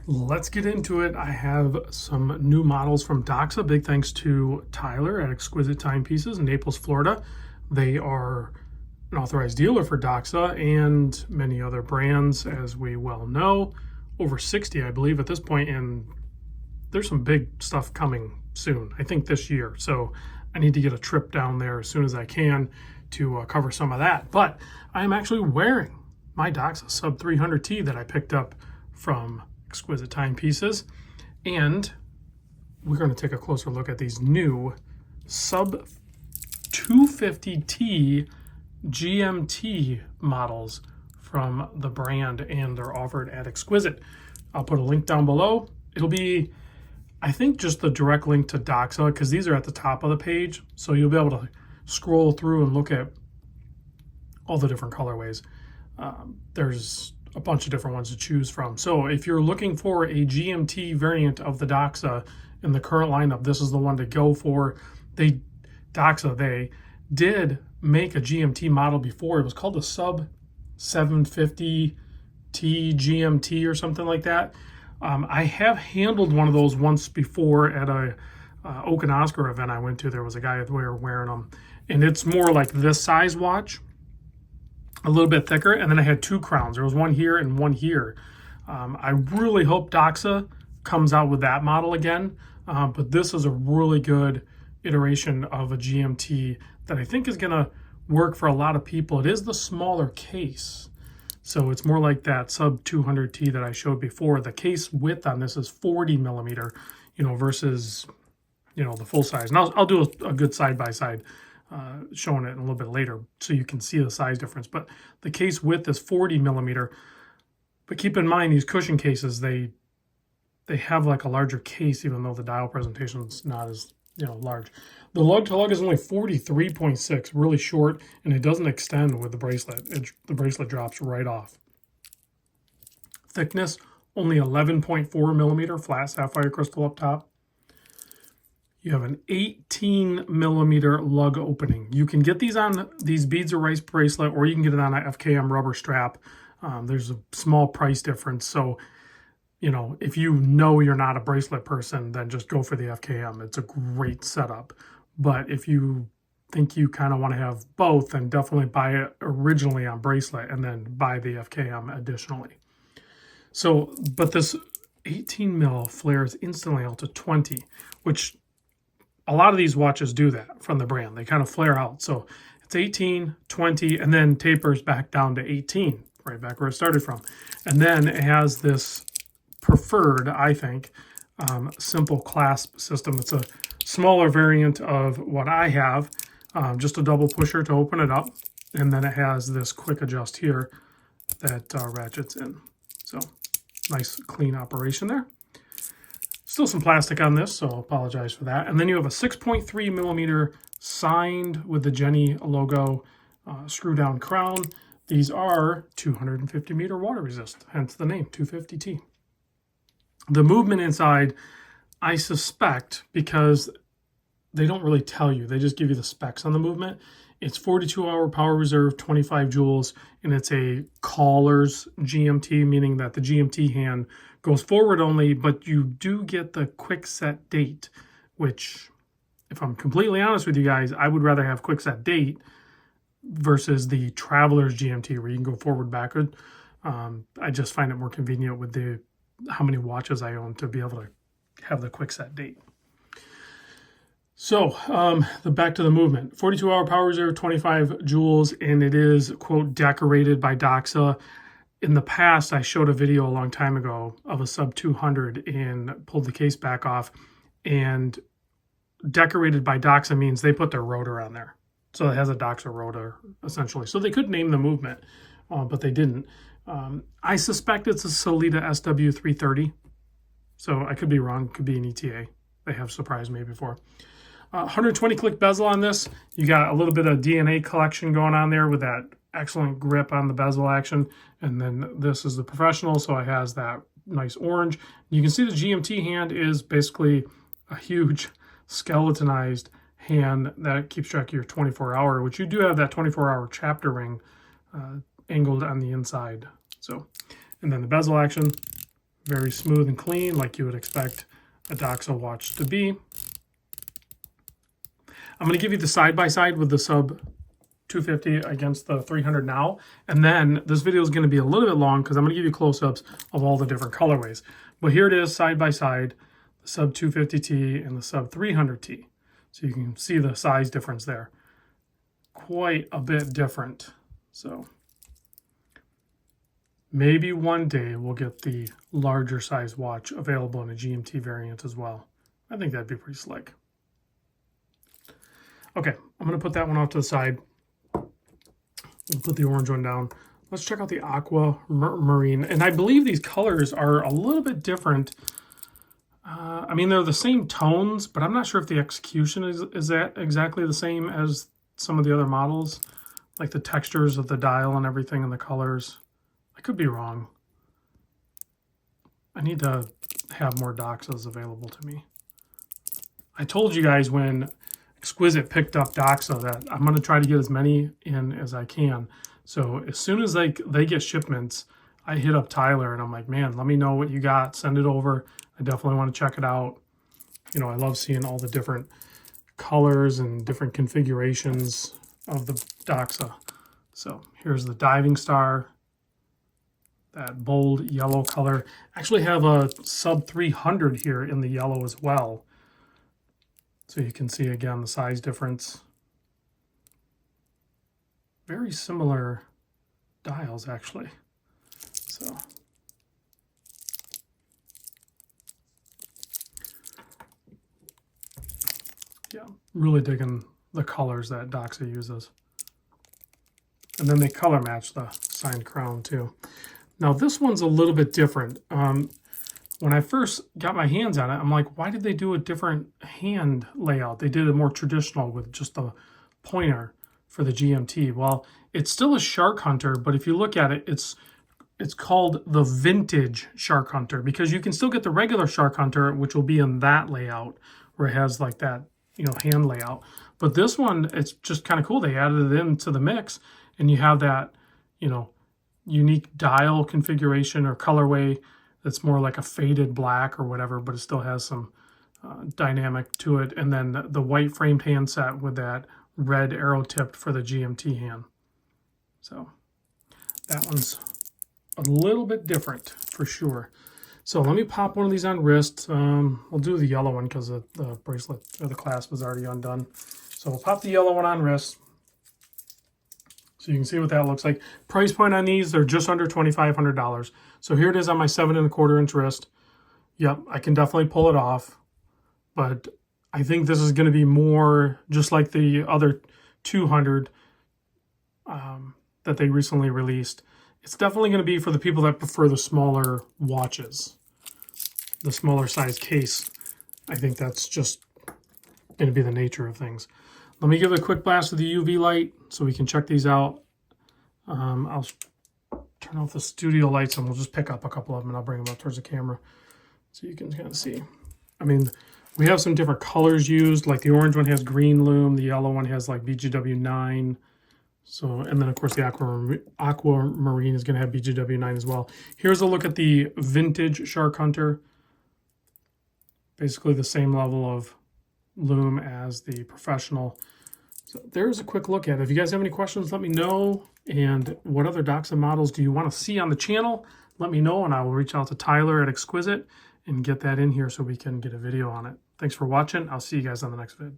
Let's get into it. I have some new models from Doxa. Big thanks to Tyler at Exquisite Timepieces in Naples, Florida. They are an authorized dealer for Doxa and many other brands, as we well know. Over 60, I believe, at this point, and there's some big stuff coming soon, I think this year. So I need to get a trip down there as soon as I can to cover some of that. But I'm actually wearing my Doxa Sub250t that I picked up from Exquisite Timepieces, and we're going to take a closer look at these new Sub250t GMT models from the brand, and they're offered at Exquisite. I'll put a link down below. It'll be, I think, just the direct link to Doxa, because these are at the top of the page, so you'll be able to scroll through and look at all the different colorways. There's a bunch of different ones to choose from. So if you're looking for a GMT variant of the Doxa in the current lineup, this is the one to go for. Doxa did make a GMT model before. It was called the Sub250t GMT or something like that. I have handled one of those once before at a Oak and Oscar event I went to. There was a guy wearing them, and it's more like this size watch, a little bit thicker, and then I had two crowns. There was one here and one here. I really hope Doxa comes out with that model again, but this is a really good iteration of a GMT that I think is gonna work for a lot of people. It is the smaller case, so it's more like that Sub200t that I showed before. The case width on this is 40 millimeter, versus, the full size. And I'll do a good side-by-side showing it in a little bit later so you can see the size difference. But the case width is 40 millimeter. But keep in mind, these cushion cases, they have like a larger case, even though the dial presentation is not as large. The lug to lug is only 43.6, really short, and it doesn't extend with the bracelet. The bracelet drops right off. Thickness, only 11.4 millimeter, flat sapphire crystal up top. You have an 18 millimeter lug opening. You can get these on these beads of rice bracelet, or you can get it on a FKM rubber strap. There's a small price difference. So, if you're not a bracelet person, then just go for the FKM. It's a great setup. But if you think you kind of want to have both, then definitely buy it originally on bracelet and then buy the FKM additionally. So, but this 18 mil flares instantly out to 20, which a lot of these watches do that from the brand. They kind of flare out. So it's 18, 20, and then tapers back down to 18, right back where it started from. And then it has this preferred, I think, simple clasp system. It's a smaller variant of what I have, just a double pusher to open it up. And then it has this quick adjust here that ratchets in. So nice clean operation there. Still some plastic on this, so apologize for that. And then you have a 6.3 millimeter signed with the Jenny logo screw down crown. These are 250 meter water resist, hence the name 250T. The movement inside, I suspect, because they don't really tell you, they just give you the specs on the movement. It's 42-hour power reserve, 25 joules, and it's a caller's GMT, meaning that the GMT hand goes forward only, but you do get the quick set date, which, if I'm completely honest with you guys, I would rather have quick set date versus the traveler's GMT, where you can go forward, backward. I just find it more convenient with how many watches I own to be able to have the quick set date. So back to the movement. 42-hour power reserve, 25 joules, and it is, quote, decorated by Doxa. In the past, I showed a video a long time ago of a Sub200 and pulled the case back off, and decorated by Doxa means they put their rotor on there. So it has a Doxa rotor, essentially. So they could name the movement, but they didn't. I suspect it's a Sellita SW330. So I could be wrong. It could be an ETA. They have surprised me before. 120 click bezel on this. You got a little bit of DNA collection going on there with that excellent grip on the bezel action. And then this is the professional, so it has that nice orange. You can see the GMT hand is basically a huge skeletonized hand that keeps track of your 24-hour, which you do have that 24-hour chapter ring angled on the inside. So, and then the bezel action, Very smooth and clean, like you would expect a Doxa watch to be. I'm going to give you the side-by-side with the Sub250 against the 300 now. And then this video is going to be a little bit long because I'm going to give you close-ups of all the different colorways. But here it is side-by-side, the Sub250t and the Sub300t. So you can see the size difference there. Quite a bit different. So maybe one day we'll get the larger size watch available in a GMT variant as well. I think that'd be pretty slick. Okay, I'm going to put that one off to the side. We'll put the orange one down. Let's check out the aquamarine. And I believe these colors are a little bit different. I mean, they're the same tones, but I'm not sure if the execution is that exactly the same as some of the other models. Like the textures of the dial and everything and the colors. I could be wrong. I need to have more Doxas available to me. I told you guys when Exquisite picked up Doxa that I'm going to try to get as many in as I can. So as soon as they get shipments, I hit up Tyler and I'm like, man, let me know what you got. Send it over. I definitely want to check it out. You know, I love seeing all the different colors and different configurations of the Doxa. So here's the diving star. That bold yellow color. Actually have a Sub300 here in the yellow as well. So you can see again the size difference. Very similar dials actually. So yeah, really digging the colors that Doxa uses. And then they color match the signed crown too. Now this one's a little bit different. When I first got my hands on it, I'm like, why did they do a different hand layout? They did it more traditional with just a pointer for the GMT. Well, it's still a shark hunter, but if you look at it, it's called the vintage shark hunter because you can still get the regular shark hunter, which will be in that layout where it has like that, you know, hand layout. But this one, it's just kind of cool. They added it into the mix and you have that, you know, unique dial configuration or colorway that's more like a faded black or whatever, but it still has some dynamic to it. And then the white framed handset with that red arrow tipped for the GMT hand. So that one's a little bit different for sure. So let me pop one of these on wrist. We'll do the yellow one because the bracelet or the clasp is already undone. So we'll pop the yellow one on wrist. So you can see what that looks like. Price point on these, they're just under $2,500. So here it is on my 7¼ inch wrist. Yep, I can definitely pull it off. But I think this is going to be more just like the other 200 that they recently released. It's definitely going to be for the people that prefer the smaller watches. The smaller size case. I think that's just going to be the nature of things. Let me give it a quick blast with the UV light so we can check these out. I'll turn off the studio lights and we'll just pick up a couple of them and I'll bring them up towards the camera so you can kind of see. I mean, we have some different colors used, like the orange one has green lume, the yellow one has like BGW9. So, and then of course the aquamarine is going to have BGW9 as well. Here's a look at the vintage shark hunter. Basically the same level of lume as the professional. So there's a quick look at it. If you guys have any questions, let me know. And what other Doxa models do you want to see on the channel? Let me know and I will reach out to Tyler at Exquisite and get that in here so we can get a video on it. Thanks for watching. I'll see you guys on the next vid.